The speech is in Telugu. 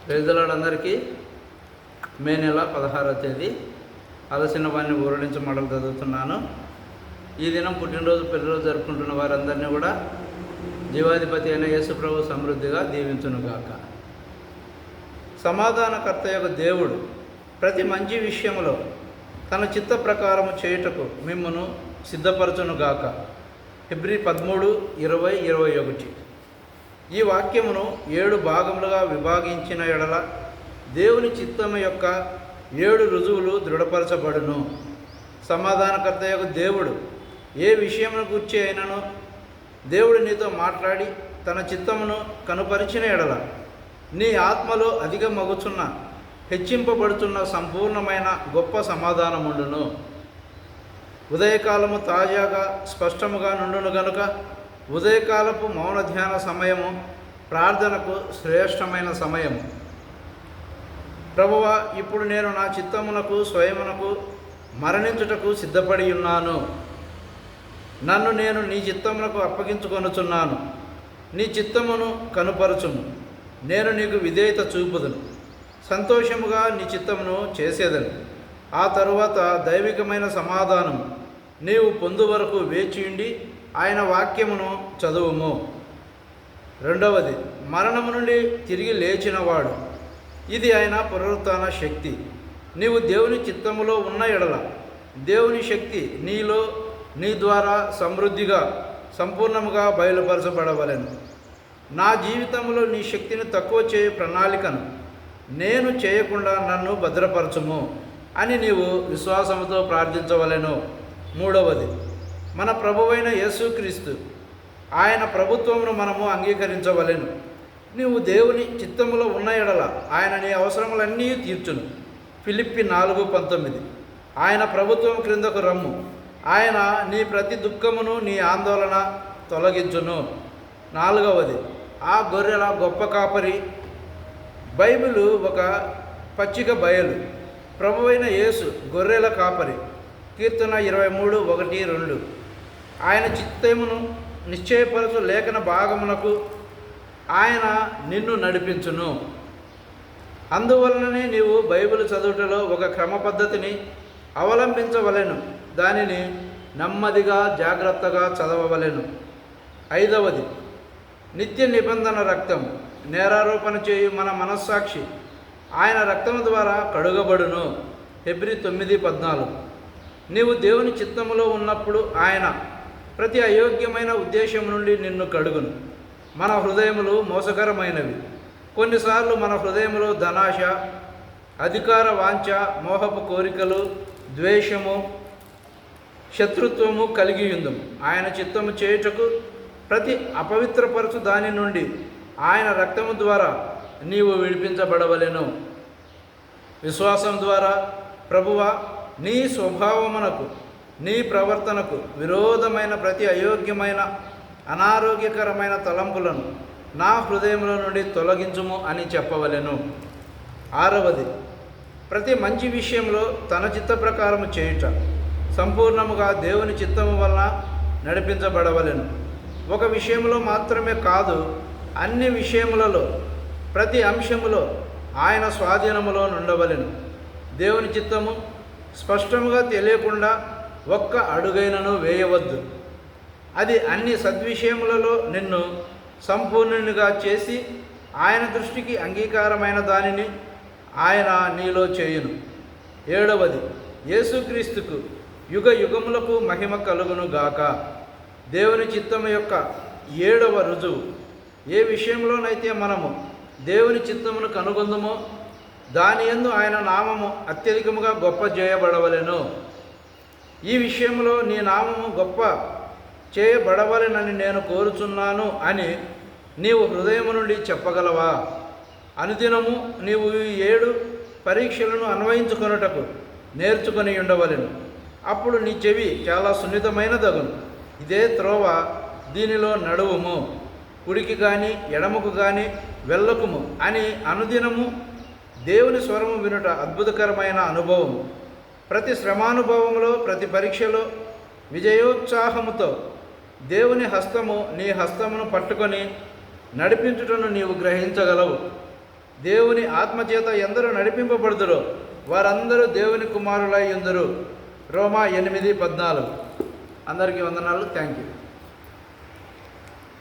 పేదలందరికీ మే నెల 16వ తేదీ అలసిన వారిని ఊరడించే మాటలు చదువుతున్నాను. ఈ దినం పుట్టినరోజు పెళ్లిరోజు జరుపుకుంటున్న వారందరినీ కూడా జీవాధిపతి అయిన యేసు ప్రభు సమృద్ధిగా దీవించునుగాక. సమాధానకర్త యొక్క దేవుడు ప్రతి మంచి విషయంలో తన చిత్త ప్రకారము చేయుటకు మిమ్మును సిద్ధపరచునుగాక. హెబ్రీ 13:20-21. ఈ వాక్యమును 7 భాగములుగా విభాగించిన ఎడల దేవుని చిత్తము యొక్క 7 రుజువులు దృఢపరచబడును. సమాధానకర్త యొక్క దేవుడు ఏ విషయమును గూర్చి అయినను దేవుడు నీతో మాట్లాడి తన చిత్తమును కనుపరిచిన ఎడల నీ ఆత్మలో అధిక మగుచున్న హెచ్చింపబడుతున్న సంపూర్ణమైన గొప్ప సమాధానముండును. ఉదయకాలము తాజాగా స్పష్టముగా నుండును గనుక ఉదయకాలపు మౌన ధ్యాన సమయము ప్రార్థనకు శ్రేష్టమైన సమయము. ప్రభువా, ఇప్పుడు నేను నా చిత్తమునకు స్వయమునకు మరణించుటకు సిద్ధపడి ఉన్నాను. నన్ను నేను నీ చిత్తమునకు అప్పగించుకొనుచున్నాను. నీ చిత్తమును కనుపరచుము. నేను నీకు విధేయత చూపుదును. సంతోషముగా నీ చిత్తమును చేసేదను. ఆ తరువాత దైవికమైన సమాధానము నీవు పొందు వరకు వేచియుండి ఆయన వాక్యమును చదువుము. 2వది, మరణము నుండి తిరిగి లేచినవాడు. ఇది ఆయన పునరుత్థాన శక్తి. నీవు దేవుని చిత్తములో ఉన్న ఎడల దేవుని శక్తి నీలో నీ ద్వారా సమృద్ధిగా సంపూర్ణముగా బయలుపరచబడవలెను. నా జీవితంలో నీ శక్తిని తక్కువ చేయు ప్రణాళికను నేను చేయకుండా నన్ను భద్రపరచుము అని నీవు విశ్వాసముతో ప్రార్థించవలెను. 3వది, మన ప్రభువైన యేసుక్రీస్తు ఆయన ప్రభుత్వమును మనము అంగీకరించవలెను. నీవు దేవుని చిత్తములో ఉన్న ఎడల ఆయన నీ అవసరములన్నీ తీర్చును. ఫిలిప్పి 4:19. ఆయన ప్రభుత్వం క్రిందకు రమ్ము. ఆయన నీ ప్రతి దుఃఖమును నీ ఆందోళన తొలగించును. 4వది, ఆ గొర్రెల గొప్ప కాపరి. బైబిలు ఒక పచ్చిక బయలు. ప్రభువైన యేసు గొర్రెల కాపరి. కీర్తన 23:1-2. ఆయన చిత్తమును నిశ్చయపరచు లేఖన భాగమునకు ఆయన నిన్ను నడిపించును. అందువలననే నీవు బైబిల్ చదువుటలో ఒక క్రమ పద్ధతిని అవలంబించవలెను. దానిని నెమ్మదిగా జాగ్రత్తగా చదవవలెను. 5వది, నిత్య నిబంధన రక్తం. నేరారోపణ చేయు మన మనస్సాక్షి ఆయన రక్తము ద్వారా కడుగబడును. హెబ్రీ 9:14. నీవు దేవుని చిత్తములో ఉన్నప్పుడు ఆయన ప్రతి అయోగ్యమైన ఉద్దేశం నుండి నిన్ను కడుగును. మన హృదయములు మోసకరమైనవి. కొన్నిసార్లు మన హృదయములో ధనాశ, అధికార వాంఛ, మోహపు కోరికలు, ద్వేషము, శత్రుత్వము కలిగి ఉందము. ఆయన చిత్తము చేయుటకు ప్రతి అపవిత్రపరచు దాని నుండి ఆయన రక్తము ద్వారా నీవు విడిపించబడవలెను. విశ్వాసం ద్వారా ప్రభువా, నీ స్వభావమునకు నీ ప్రవర్తనకు విరోధమైన ప్రతి అయోగ్యమైన అనారోగ్యకరమైన తలంపులను నా హృదయంలో నుండి తొలగించుము అని చెప్పవలెను. 6వది, ప్రతి మంచి విషయంలో తన చిత్త ప్రకారము చేయుట. సంపూర్ణముగా దేవుని చిత్తము వలన నడిపించబడవలెను. ఒక విషయంలో మాత్రమే కాదు, అన్ని విషయములలో ప్రతి అంశములో ఆయన స్వాధీనములో నుండవలెను. దేవుని చిత్తము స్పష్టముగా తెలియకుండా ఒక్క అడుగైనను వేయవద్దు. అది అన్ని సద్విషయములలో నిన్ను సంపూర్ణునిగా చేసి ఆయన దృష్టికి అంగీకారమైన దానిని ఆయన నీలో చేయును. 7వది, యేసుక్రీస్తుకు యుగ యుగములకు మహిమ కలుగును గాక. దేవుని చిత్తము యొక్క 7వ రుజువు. ఏ విషయంలోనైతే మనము దేవుని చిత్తమును కనుగొందుమో దాని యందు ఆయన నామము అత్యధికముగా గొప్ప చేయబడవలెను. ఈ విషయంలో నీ నామము గొప్ప చేయబడవలెనని నేను కోరుచున్నాను అని నీవు హృదయము నుండి చెప్పగలవా? అనుదినము నీవు ఈ 7 పరీక్షలను అన్వయించుకొనుటకు నేర్చుకొని ఉండవలెను. అప్పుడు నీ చెవి చాలా సున్నితమైనదగును. ఇదే త్రోవ, దీనిలో నడువుము. కుడికి కానీ ఎడమకు కానీ వెళ్ళకుము అని అనుదినము దేవుని స్వరము వినుట అద్భుతకరమైన అనుభవం. ప్రతి శ్రమానుభవంలో, ప్రతి పరీక్షలో విజయోత్సాహముతో దేవుని హస్తము నీ హస్తమును పట్టుకొని నడిపించుటను నీవు గ్రహించగలవు. దేవుని ఆత్మచేత ఎందరూ నడిపింపబడుదురో వారందరూ దేవుని కుమారులై ఉందరు. రోమా 8:14. అందరికీ వందనాలు. Thank you.